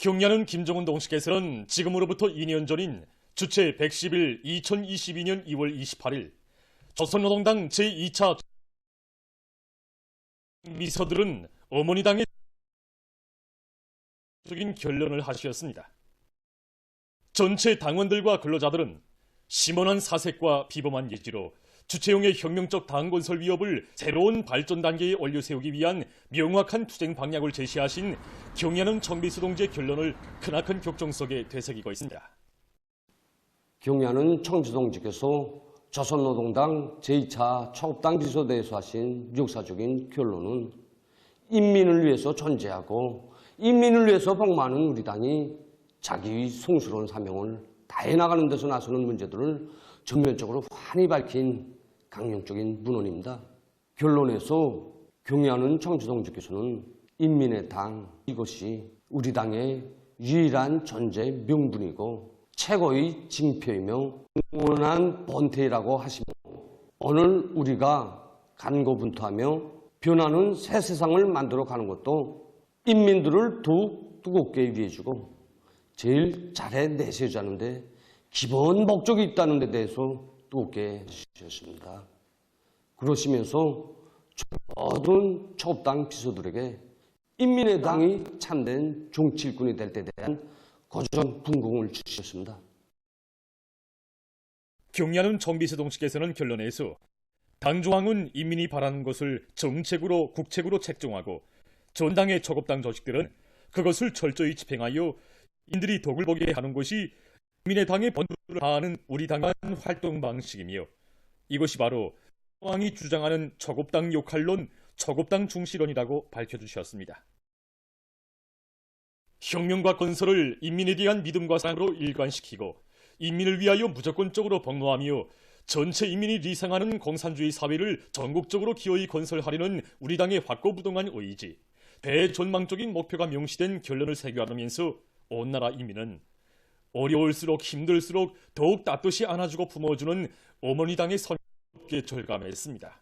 경야는 김정은 동식에서는 지금으로부터 2년 전인 주체 110일 2022년 2월 28일 조선노동당 제2차 미서들은 어머니 당의 적인 결론을 하셨습니다. 전체 당원들과 근로자들은 심원한 사색과 비범한 예지로 주체용의 혁명적 당 건설 위협을 새로운 발전 단계에 올려세우기 위한 명확한 투쟁 방향을 제시하신 경야는 청비서 동지의 결론을 크나큰 격정 속에 되새기고 있습니다. 경야는 청비서 동지께서 조선노동당 제2차 초급당 비서대에서 하신 역사적인 결론은 인민을 위해서 존재하고 인민을 위해서 복무하는 우리 당이 자기의 성스러운 사명을 다해 나가는 데서 나서는 문제들을 전면적으로 환히 밝힌 강령적인 문헌입니다. 결론에서 경야는 청비서 동지께서는 인민의 당, 이것이 우리 당의 유일한 존재 명분이고 최고의 징표이며 영원한 본태라고 하시며 오늘 우리가 간고분투하며 변하는 새 세상을 만들어 가는 것도 인민들을 더욱 뜨겁게 위해주고 제일 잘해 내세우자는데 기본 목적이 있다는 데 대해서 뜨겁게 해주셨습니다. 그러시면서 모든 초급당 비서들에게 인민의 당이 참된 정치 일꾼이 될 때 대한 고전 분공을 주셨습니다. 경야는 청비서 동지께서는 결론에서 당중앙은 인민이 바라는 것을 정책으로 국책으로 책정하고 전당의 초급당 조직들은 그것을 철저히 집행하여 인들이 덕을 보게 하는 것이 인민의 당의 본분을 다하는 우리 당의 활동 방식이며 이것이 바로 왕이 주장하는 초급당 역할론, 초급당 중시론이라고 밝혀주셨습니다. 혁명과 건설을 인민에 대한 믿음과 사랑으로 일관시키고 인민을 위하여 무조건적으로 복무하며 전체 인민이 리상하는 공산주의 사회를 전국적으로 기어이 건설하려는 우리 당의 확고부동한 의지, 대전망적인 목표가 명시된 결론을 새겨가면서 온 나라 인민은 어려울수록 힘들수록 더욱 따뜻이 안아주고 품어주는 어머니 당의 선에 절감했습니다.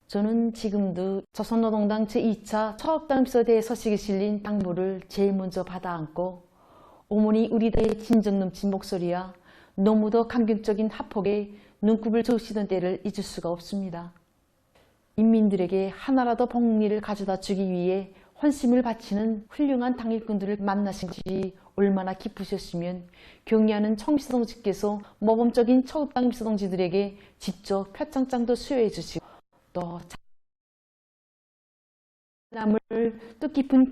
저는 지금도 조선노동당 제2차 초급당 비서대에 서식이 실린 당부를 제일 먼저 받아 안고 어머니 우리 당의 진정 넘친 목소리와 너무도 감격적인 합폭에 눈곱을 저으시던 때를 잊을 수가 없습니다. 인민들에게 하나라도 복리를 가져다 주기 위해 헌심을 바치는 훌륭한 당일꾼들을 만나신 것이 얼마나 기쁘셨으면 경야는 청비서 동지께서 모범적인 초급당 비서 동지들에게 직접 표창장도 수여해 주시고 또 남을 뜻깊은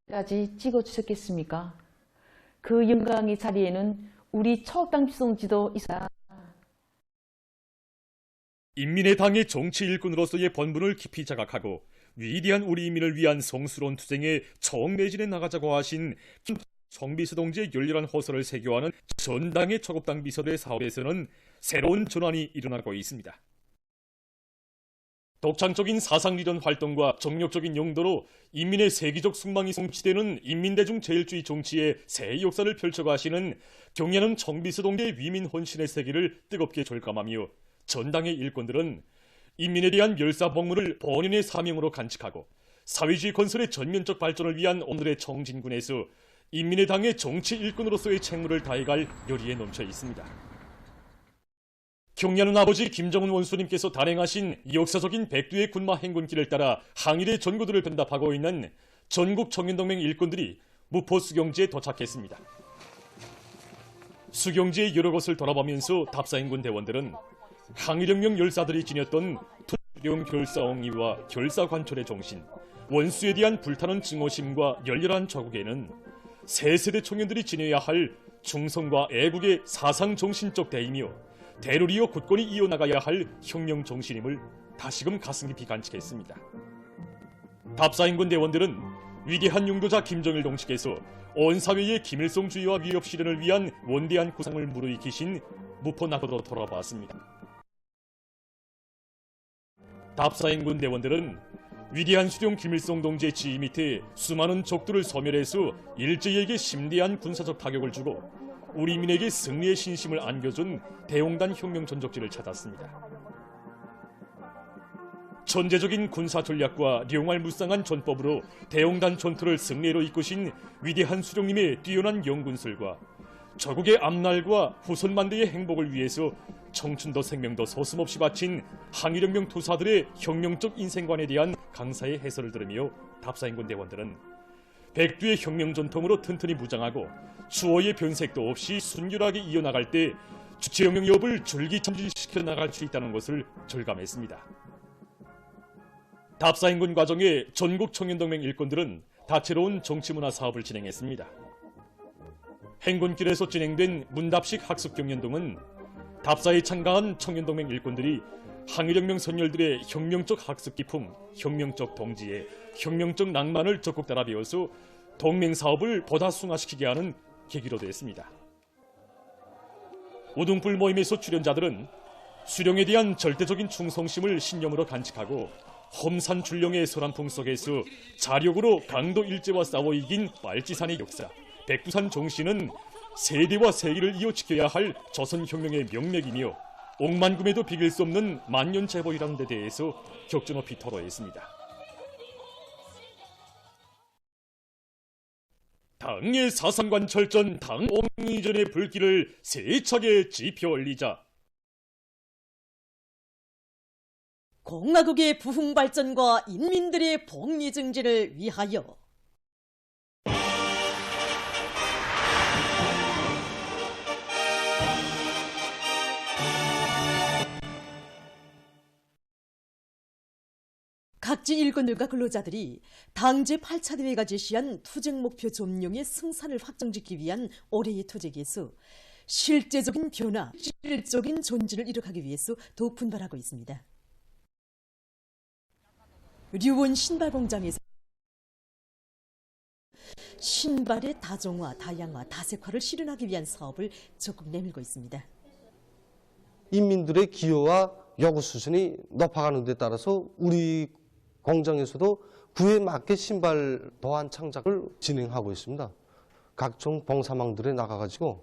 기까지 찍어주셨겠습니까? 그 영광의 자리에는 우리 초급당 비서 동지도 있어야 인민의 당의 정치 일꾼으로서의 본분을 깊이 자각하고 위대한 우리 인민을 위한 성스러운 투쟁에 정매진해 나가자고 하신 청비서 동지의 열렬한 호소를 새겨하는 전당의 초급당 비서대 사업에서는 새로운 전환이 일어나고 있습니다. 독창적인 사상리전 활동과 정력적인 용도로 인민의 세계적 숙망이 성취되는 인민대중 제일주의 정치의 새 역사를 펼쳐가시는 경야는 청비서 동지의 위민 헌신의 세계를 뜨겁게 절감하며 전당의 일꾼들은 인민에 대한 멸사복무를 본인의 사명으로 간직하고 사회주의 건설의 전면적 발전을 위한 오늘의 청진군에서 인민의 당의 정치 일꾼으로서의 책무를 다해갈 열의에 넘쳐 있습니다. 경야는 아버지 김정은 원수님께서 단행하신 역사적인 백두의 군마 행군길을 따라 항일의 전구들을 변답하고 있는 전국 청년동맹 일꾼들이 무포 수경지에 도착했습니다. 수경지의 여러 곳을 돌아보면서 답사행군 대원들은 항일혁명 열사들이 지녔던 투령 결사옹의와 결사관철의 정신, 원수에 대한 불타는 증오심과 열렬한 조국에는 새 세대 청년들이 지녀야 할 충성과 애국의 사상정신적 대이며 대를 이어 굳건히 이어나가야 할 혁명 정신임을 다시금 가슴 깊이 간직했습니다. 답사행군 대원들은 위대한 용도자 김정일 동식께서 온 사회의 김일성주의와 위협 실현을 위한 원대한 구상을 무르익히신 무포나도로 돌아봤습니다. 답사행군 대원들은 위대한 수령 김일성 동지의 지휘 밑에 수많은 적들을 소멸해서 일제에게 심대한 군사적 타격을 주고 우리 민에게 승리의 신심을 안겨준 대홍단 혁명 전적지를 찾았습니다. 천재적인 군사 전략과 용알무쌍한 전법으로 대용단 전투를 승리로 이끄신 위대한 수령님의 뛰어난 영군술과 저국의 앞날과 후손 만대의 행복을 위해서 청춘도 생명도 서슴없이 바친 항일혁명 투사들의 혁명적 인생관에 대한 강사의 해설을 들으며 답사인군 대원들은 백두의 혁명 전통으로 튼튼히 무장하고 수호의 변색도 없이 순결하게 이어나갈 때 주체혁명 여업을 줄기차지시켜 나갈 수 있다는 것을 절감했습니다. 답사인군 과정에 전국 청년동맹 일꾼들은 다채로운 정치문화 사업을 진행했습니다. 행군길에서 진행된 문답식 학습경연동은 답사에 참가한 청년동맹 일꾼들이 항일혁명 선열들의 혁명적 학습 기품, 혁명적 동지애, 혁명적 낭만을 적극 따라 배워서 동맹 사업을 보다 승화시키게 하는 계기로 됐습니다. 우등불 모임에서 출연자들은 수령에 대한 절대적인 충성심을 신념으로 간직하고 험산 출령의 소란풍 속에서 자력으로 강도 일제와 싸워 이긴 빨치산의 역사, 백두산 정신은 세대와 세기를 이어 지켜야 할 조선혁명의 명맥이며 억만금에도 비길 수 없는 만년제보이라는 데 대해서 격전 높이 토로했습니다. 당의 사상관철전 당옹이전의 불길을 세차게 지펴 올리자. 공화국의 부흥 발전과 인민들의 복리 증진을 위하여 각지 일꾼들과 근로자들이 당제 8차 대회가 제시한 투쟁 목표 점령의 승산을 확정짓기 위한 올해의 투쟁에서 실제적인 변화, 실질적인 존재를 이룩하기 위해서 더욱 분발하고 있습니다. 류원 신발공장에서 신발의 다종화, 다양화, 다색화를 실현하기 위한 사업을 적극 내밀고 있습니다. 인민들의 기여와 요구 수준이 높아가는 데 따라서 우리 공장에서도 그에 맞게 신발 도안 창작을 진행하고 있습니다. 각종 봉사망들에 나가가지고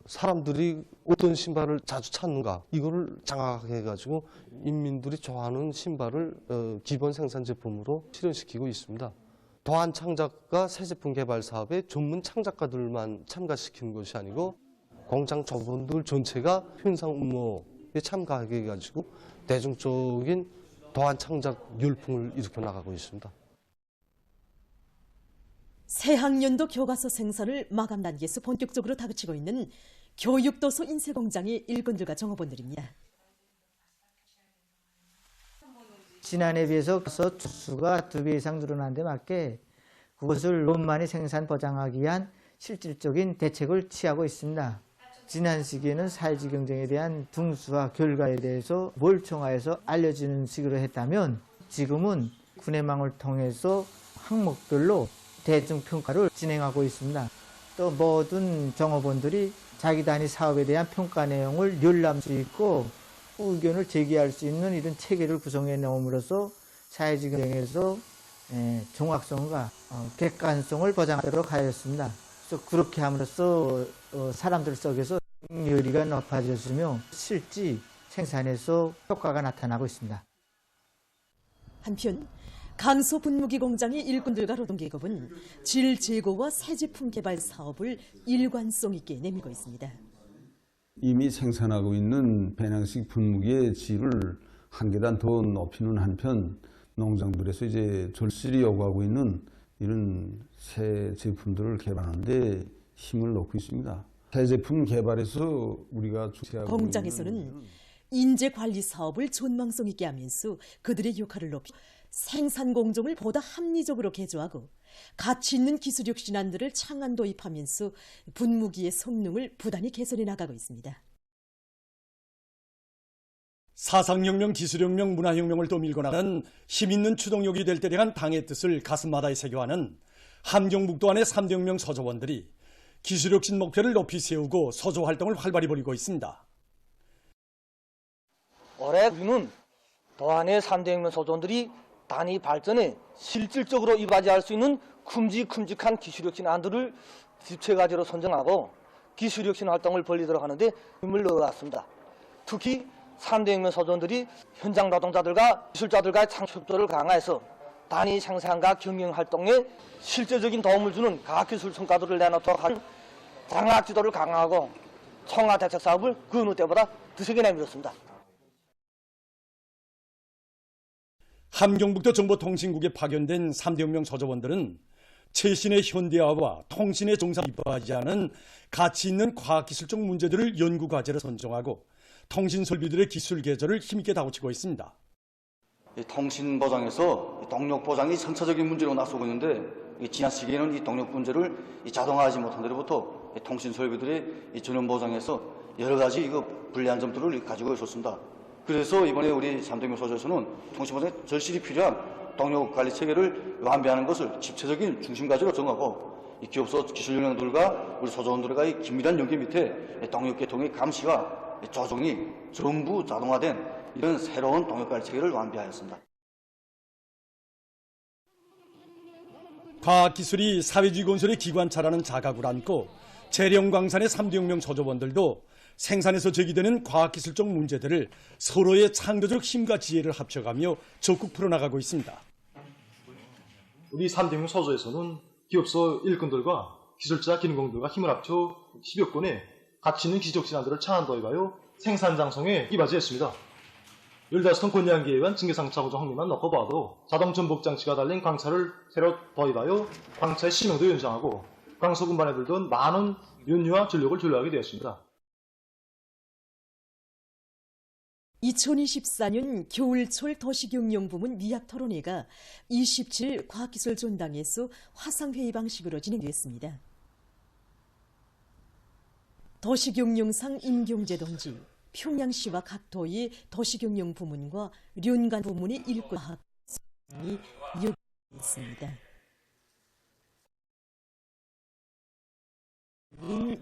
사람들이 어떤 신발을 자주 찾는가 이거를 장악해가지고 인민들이 좋아하는 신발을 기본 생산 제품으로 실현시키고 있습니다. 도안 창작과 새 제품 개발 사업에 전문 창작가들만 참가시키는 것이 아니고 공장 조원들 전체가 현상 업무에 참가하게 해가지고 대중적인 도안 창작 열풍을 일으켜 나가고 있습니다. 새학년도 교과서 생산을 마감 단계에서 본격적으로 다그치고 있는 교육도서 인쇄공장의 일꾼들과 종업원들입니다. 지난해에 비해서 수가 2배 이상 늘어난 데 맞게 그것을 원만히 생산 보장하기 위한 실질적인 대책을 취하고 있습니다. 지난 시기에는 사회적 경쟁에 대한 등수와 결과에 대해서 몰청하여서 알려지는 식으로 했다면 지금은 군의망을 통해서 항목별로 대중평가를 진행하고 있습니다. 또 모든 종업원들이 자기 단위 사업에 대한 평가 내용을 열람할 수 있고 의견을 제기할 수 있는 이런 체계를 구성해 놓음으로써 사회적 경쟁에서 정확성과 객관성을 보장하도록 하였습니다. 그래서 그렇게 함으로써 사람들 속에서 열의가 높아졌으며 실제 생산에서 효과가 나타나고 있습니다. 한편 강서 분무기 공장의 일꾼들과 노동계급은 질 제고와 새 제품 개발 사업을 일관성 있게 내밀고 있습니다. 이미 생산하고 있는 배낭식 분무기의 질을 한 계단 더 높이는 한편 농장들에서 이제 절실히 요구하고 있는 이런 새 제품들을 개발하는 데 힘을 놓고 있습니다. 새 제품 개발에서 우리가 주체하고 공장에서는 인재 관리 사업을 전망성 있게 하면서 그들의 역할을 높이 생산 공정을 보다 합리적으로 개조하고 가치 있는 기술 혁신안들을 창안 도입하면서 분무기의 성능을 부단히 개선해 나가고 있습니다. 사상혁명, 기술혁명, 문화혁명을 또 밀고 나가는 힘있는 추동력이 될 때 대한 당의 뜻을 가슴마다에 새겨하는 함경북도 안의 3대 혁명 서조원들이 기술혁신 목표를 높이 세우고 서조활동을 활발히 벌이고 있습니다. 올해 우리는 도안의 3대 혁명 서조원들이 단위 발전에 실질적으로 이바지할 수 있는 큼직한 기술혁신 안들을 집체과제로 선정하고 기술혁신 활동을 벌이도록 하는데 힘을 넣어왔습니다. 특히 3대혁명 서전들이 현장 노동자들과 기술자들과의 창업협조를 강화해서 단위 생산과 경영활동에 실제적인 도움을 주는 과학기술 성과들을 내놓도록 하는 장학 지도를 강화하고 총화 대책 사업을 그 어느 때보다 드세게 내밀었습니다. 함경북도 정보통신국에 파견된 3대혁명 서조원들은 최신의 현대화와 통신의 정상에 이바지하는 가치 있는 과학기술적 문제들을 연구과제로 선정하고 통신설비들의 기술 개조를 힘있게 다고치고 있습니다. 통신 보장에서 동력 보장이 선차적인 문제로 나서고 있는데 지난 시기에는 이 동력 문제를 자동화하지 못한 데로부터 통신 설비들의 전원 보장에서 여러 가지 불리한 점들을 가지고 있었습니다. 그래서 이번에 우리 3대혁명 서조에서는 통신 보장에 절실히 필요한 동력 관리 체계를 완비하는 것을 집체적인 중심 가지로 정하고 이 기업소 기술 역량들과 우리 소조원들과의 긴밀한 연계 밑에 동력 계통의 감시와 조정이 전부 자동화된 이런 새로운 동력 관리 체계를 완비하였습니다. 과학기술이 사회주의 건설의 기관차라는 자각을 안고 재령광산의 3대혁명 서조원들도 생산에서 제기되는 과학기술적 문제들을 서로의 창조적 힘과 지혜를 합쳐가며 적극 풀어나가고 있습니다. 우리 3대혁명 서조에서는 기업소 일꾼들과 기술자, 기능공들과 힘을 합쳐 10여 건의 가치 있는 기술적 진안들을 창안 도입하여 생산 장성에 이바지했습니다. 15톤 권양기에 의한 증개상차 구조 확립만 놓고 봐도 자동 전복 장치가 달린 광차를 새로 도입하여 광차의 시명도 연장하고 광소 군반에 들던 많은 연료와 전력을 전류하게 되었습니다. 2024년 겨울철 도시경영 부문 미학토론회가 27일 과학기술 전당에서 화상회의 방식으로 진행됐습니다. 도시경영상 임경재 동지, 평양시와 각 도의 도시경영 부문과 륜관 부문의 일꾼학생이 요구했습니다.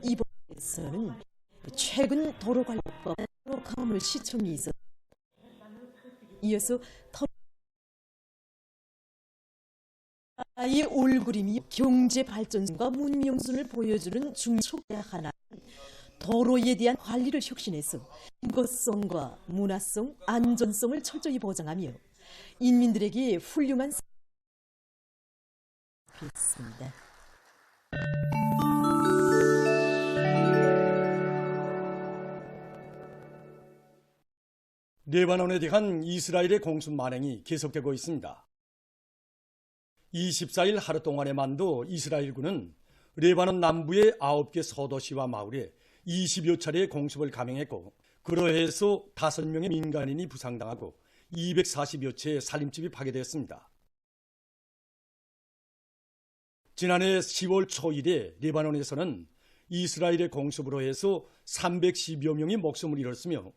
이번에서는 최근 도로관리법 가물 시청이 있어 이어서 이 올그림이 경제발전과 문명순을 보여주는 중촉의 하나 도로에 대한 관리를 혁신해서 인거성과 문화성, 안전성을 철저히 보장하며 인민들에게 훌륭한 있습니다. 레바논에 대한 이스라엘의 공습 만행이 계속되고 있습니다. 24일 하루 동안의 만도 이스라엘군은 레바논 남부의 9개 소도시와 마을에 20여 차례의 공습을 감행했고 그러해서 5명의 민간인이 부상당하고 240여 채의 살림집이 파괴되었습니다. 지난해 10월 초일에 레바논에서는 이스라엘의 공습으로 해서 310여 명이 목숨을 잃었으며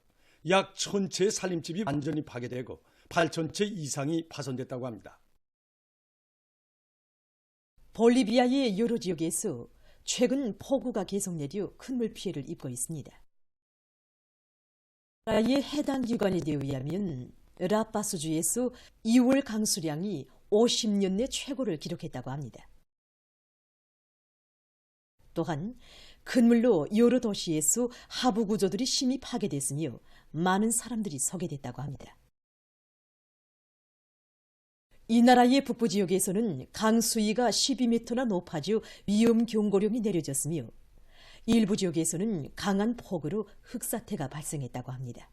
약 1000채의 살림집이 완전히 파괴되고 8000채 이상이 파손됐다고 합니다. 볼리비아의 여러 지역에서 최근 폭우가 계속 내려 큰 물피해를 입고 있습니다. 나라의 해당 기관에 의하면 라파스주에서 2월 강수량이 50년 내 최고를 기록했다고 합니다. 또한 큰 물로 여러 도시에서 하부 구조들이 심히 파괴됐으며 많은 사람들이 소개됐다고 합니다. 이 나라의 북부 지역에서는 강수위가 12m나 높아져 위험 경고령이 내려졌으며 일부 지역에서는 강한 폭우로 흙사태가 발생했다고 합니다.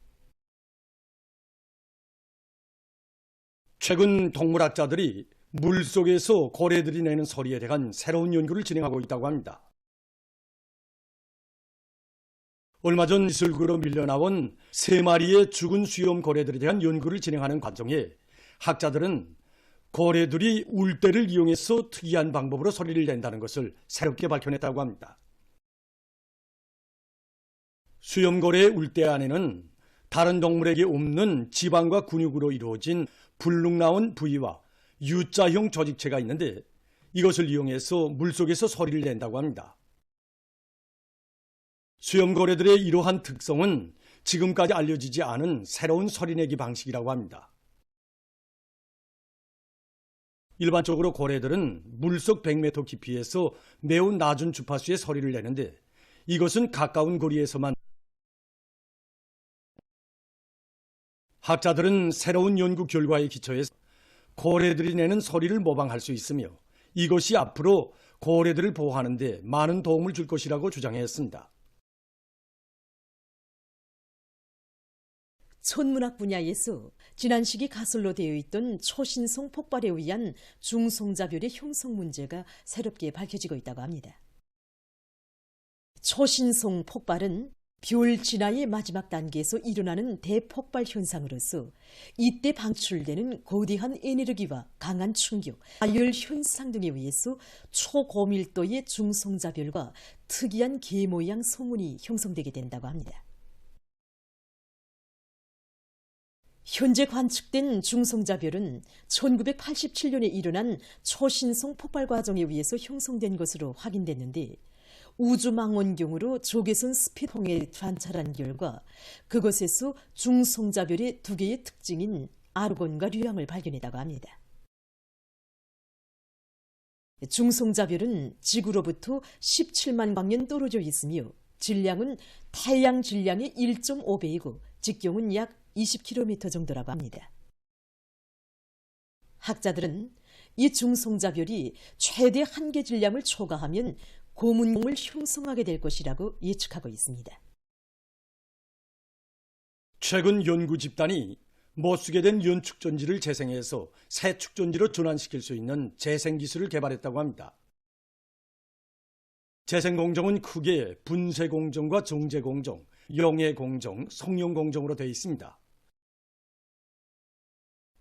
최근 동물학자들이 물속에서 고래들이 내는 소리에 대한 새로운 연구를 진행하고 있다고 합니다. 얼마 전 이슬구로 밀려나온 3마리의 죽은 수염 고래들에 대한 연구를 진행하는 과정에 학자들은 고래들이 울대를 이용해서 특이한 방법으로 소리를 낸다는 것을 새롭게 밝혀냈다고 합니다. 수염고래의 울대 안에는 다른 동물에게 없는 지방과 근육으로 이루어진 불룩 나온 부위와 U자형 조직체가 있는데 이것을 이용해서 물속에서 소리를 낸다고 합니다. 수염고래들의 이러한 특성은 지금까지 알려지지 않은 새로운 소리내기 방식이라고 합니다. 일반적으로 고래들은 물속 100m 깊이에서 매우 낮은 주파수의 소리를 내는데 이것은 가까운 거리에서만 학자들은 새로운 연구 결과에 기초해서 고래들이 내는 소리를 모방할 수 있으며 이것이 앞으로 고래들을 보호하는 데 많은 도움을 줄 것이라고 주장했습니다. 천문학 분야에서 지난 시기 가설로 되어 있던 초신성 폭발에 의한 중성자별의 형성 문제가 새롭게 밝혀지고 있다고 합니다. 초신성 폭발은 별 진화의 마지막 단계에서 일어나는 대폭발 현상으로서 이때 방출되는 거대한 에너지와 강한 충격, 가열 현상 등에 의해서 초고밀도의 중성자별과 특이한 개 모양 성운이 형성되게 된다고 합니다. 현재 관측된 중성자별은 1987년에 일어난 초신성 폭발 과정에 의해서 형성된 것으로 확인됐는데 우주망원경으로 적외선 스피드홍에 관찰한 결과 그것에서 중성자별의 두 개의 특징인 아르곤과 류황을 발견했다고 합니다. 중성자별은 지구로부터 17만 광년 떨어져 있으며 질량은 태양 질량의 1.5배이고 직경은 약 20km 정도라고 합니다. 학자들은 이 중성자별이 최대 한계 질량을 초과하면 고문공을 형성하게 될 것이라고 예측하고 있습니다. 최근 연구 집단이 못 쓰게 된 연축전지를 재생해서 새 축전지로 전환시킬 수 있는 재생 기술을 개발했다고 합니다. 재생 공정은 크게 분쇄 공정과 정제 공정, 영해 공정, 성형 공정으로 되어 있습니다.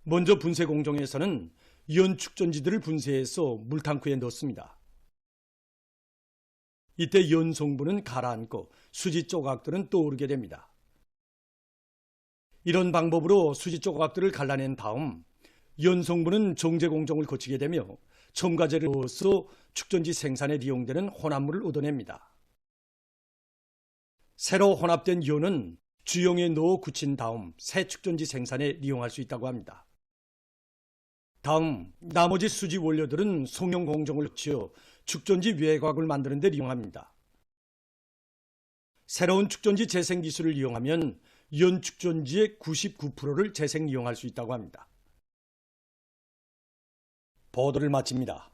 먼저 분쇄 공정에서는 연축전지들을 분쇄해서 물탱크에 넣습니다. 이때 연 성분은 가라앉고 수지 조각들은 떠오르게 됩니다. 이런 방법으로 수지 조각들을 갈라낸 다음 연 성분은 정제 공정을 거치게 되며 첨가제를 넣어서 축전지 생산에 이용되는 혼합물을 얻어냅니다. 새로 혼합된 연은 주용에 넣어 굳힌 다음 새 축전지 생산에 이용할 수 있다고 합니다. 다음 나머지 수지 원료들은 성형 공정을 거쳐 축전지 외곽을 만드는 데 이용합니다. 새로운 축전지 재생 기술을 이용하면 연 축전지의 99%를 재생 이용할 수 있다고 합니다. 보도를 마칩니다.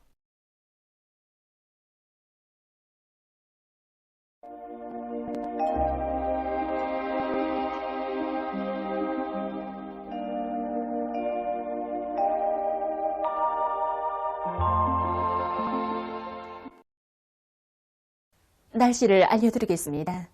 날씨를 알려드리겠습니다.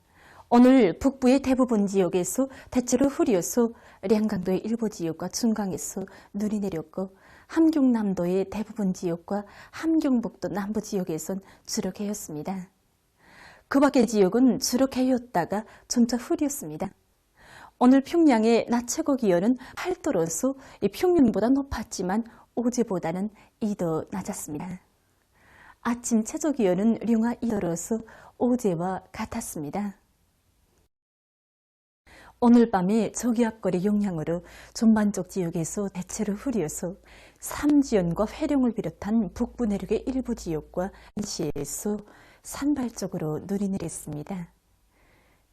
오늘 북부의 대부분 지역에서 대체로 흐려서 량강도의 일부 지역과 중강에서 눈이 내렸고 함경남도의 대부분 지역과 함경북도 남부 지역에선 주로 개였습니다. 그 밖의 지역은 주로 개였다가 점차 흐렸습니다. 오늘 평양의 낮 최고 기온은 8도로서 평년보다 높았지만 어제보다는 2도 낮았습니다. 아침 최저 기온은 령화 2도로서 어제와 같았습니다. 오늘 밤에 저기압골의 영향으로 전반적 지역에서 대체로 흐려서 삼지연과 회령을 비롯한 북부 내륙의 일부 지역과 시에서 산발적으로 눈이 내렸습니다.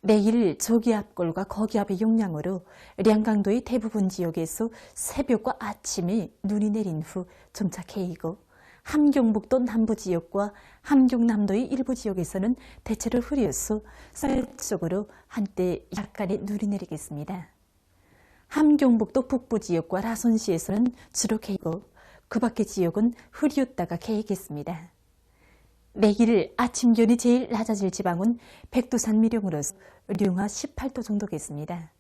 내일 저기압골과 거기압의 영향으로 량강도의 대부분 지역에서 새벽과 아침에 눈이 내린 후 점차 개이고 함경북도 남부 지역과 함경남도의 일부 지역에서는 대체로 흐려서 쌀적으로 한때 약간의 눈이 내리겠습니다. 함경북도 북부 지역과 라선시에서는 주로 개이고 그 밖의 지역은 흐렸다가 개이겠습니다. 내일 아침 기온이 제일 낮아질 지방은 백두산 미령으로서 령화 18도 정도겠습니다.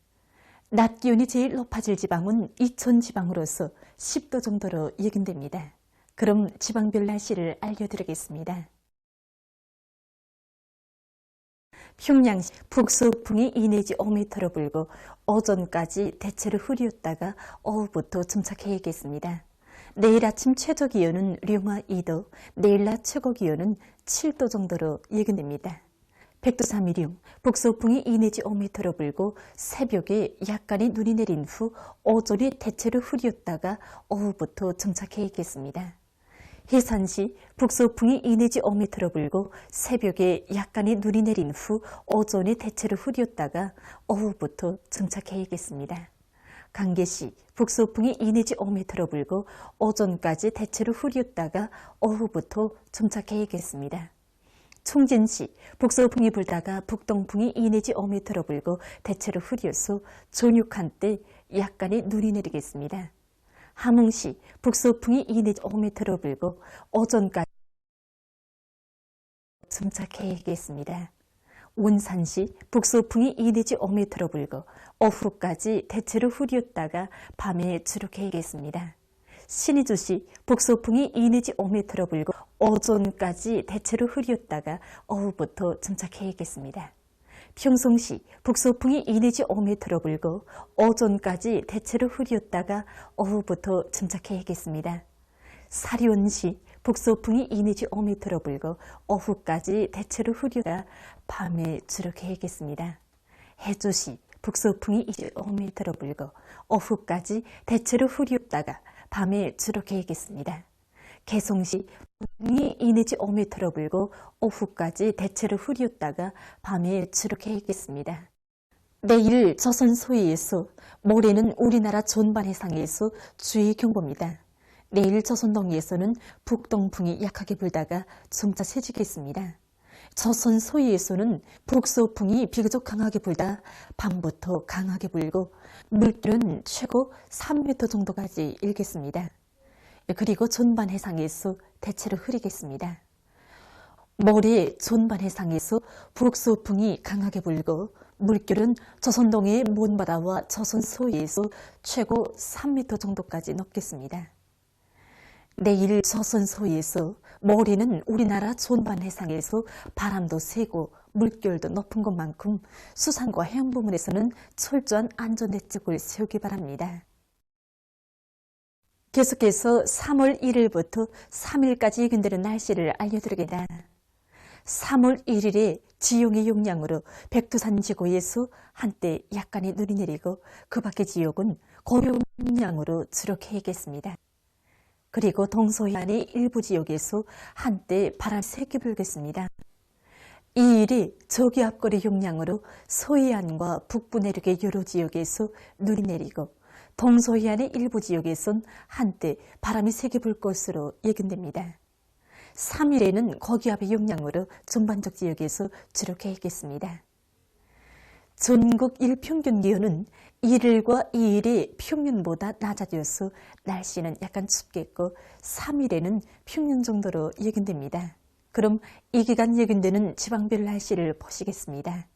낮 기온이 제일 높아질 지방은 이천 지방으로서 10도 정도로 예견됩니다. 그럼 지방별 날씨를 알려드리겠습니다. 평양시 북서풍이 2 내지 5m로 불고 오전까지 대체로 흐렸다가 오후부터 점차 개겠습니다. 내일 아침 최저 기온은 령화 2도, 내일 낮 최고 기온은 7도 정도로 예견됩니다. 백두산 미령, 북서풍이 2 내지 5m로 불고 새벽에 약간의 눈이 내린 후 오전에 대체로 흐렸다가 오후부터 점차 개겠습니다. 해산시 북서풍이 2 내지 5m로 불고 새벽에 약간의 눈이 내린 후 오전에 대체로 흐렸다가 오후부터 점차 개겠습니다. 강계시 북서풍이 2 내지 5m로 불고 오전까지 대체로 흐렸다가 오후부터 점차 개겠습니다. 총진시 북서풍이 불다가 북동풍이 2 내지 5m로 불고 대체로 흐려서 저녁 한때 약간의 눈이 내리겠습니다. 함흥시 북서풍이 2 내지 5m로 불고 오전까지 점차 개겠습니다. 원산시 북서풍이 2 내지 5m로 불고 오후까지 대체로 흐렸다가 밤에 주로 개겠습니다. 신의주시 북서풍이 2 내지 5m로 불고 오전까지 대체로 흐렸다가 오후부터 점차 개겠습니다. 평성시 북서풍이 2 내지 5m로 불고 오전까지 대체로 흐렸다가 오후부터 점차 개겠습니다. 사리온시 북서풍이 2 내지 5m로 불고 오후까지 대체로 흐려다 밤에 주로 개겠습니다. 해주시 북서풍이 2 내지 5m로 불고 오후까지 대체로 흐렸다가 밤에 주로 개겠습니다. 개성시 북서풍이 2 내지 5m로 불고 오후까지 대체로 흐렸다가 밤에 주로 개겠습니다. 내일 조선 소위에서, 모레는 우리나라 전반 해상에서 주의 경보입니다. 내일 조선 동해에서는 북동풍이 약하게 불다가 점차 세지겠습니다. 조선 서해에서는 북서풍이 비교적 강하게 불다 밤부터 강하게 불고 물길은 최고 3m 정도까지 일겠습니다. 그리고 전반 해상에서 대체로 흐리겠습니다. 모레 전반 해상에서 북서풍이 강하게 불고 물결은 조선동해의 먼바다와 조선 서해에서 최고 3m 정도까지 넘겠습니다. 내일 조선 서해에서, 모레는 우리나라 전반 해상에서 바람도 세고 물결도 높은 것만큼 수산과 해양 부문에서는 철저한 안전대책을 세우기 바랍니다. 계속해서 3월 1일부터 3일까지 예견되는 날씨를 알려드리겠습니다. 3월 1일에 지용의 영향으로 백두산 지구에서 한때 약간의 눈이 내리고 그 밖의 지역은 고령 영향으로 주로 개겠습니다. 그리고 동서해안의 일부 지역에서 한때 바람이 세게 불겠습니다. 2일이 저기압거리 영향으로 서해안과 북부 내륙의 여러 지역에서 눈이 내리고 동서해안의 일부 지역에선 한때 바람이 세게 불 것으로 예견됩니다. 3일에는 고기압의 영향으로 전반적 지역에서 주로 개겠습니다. 전국 일평균 기온은 1일과 2일이 평년보다 낮아져서 날씨는 약간 춥겠고 3일에는 평년 정도로 예견됩니다. 그럼 이 기간 예견되는 지방별 날씨를 보시겠습니다.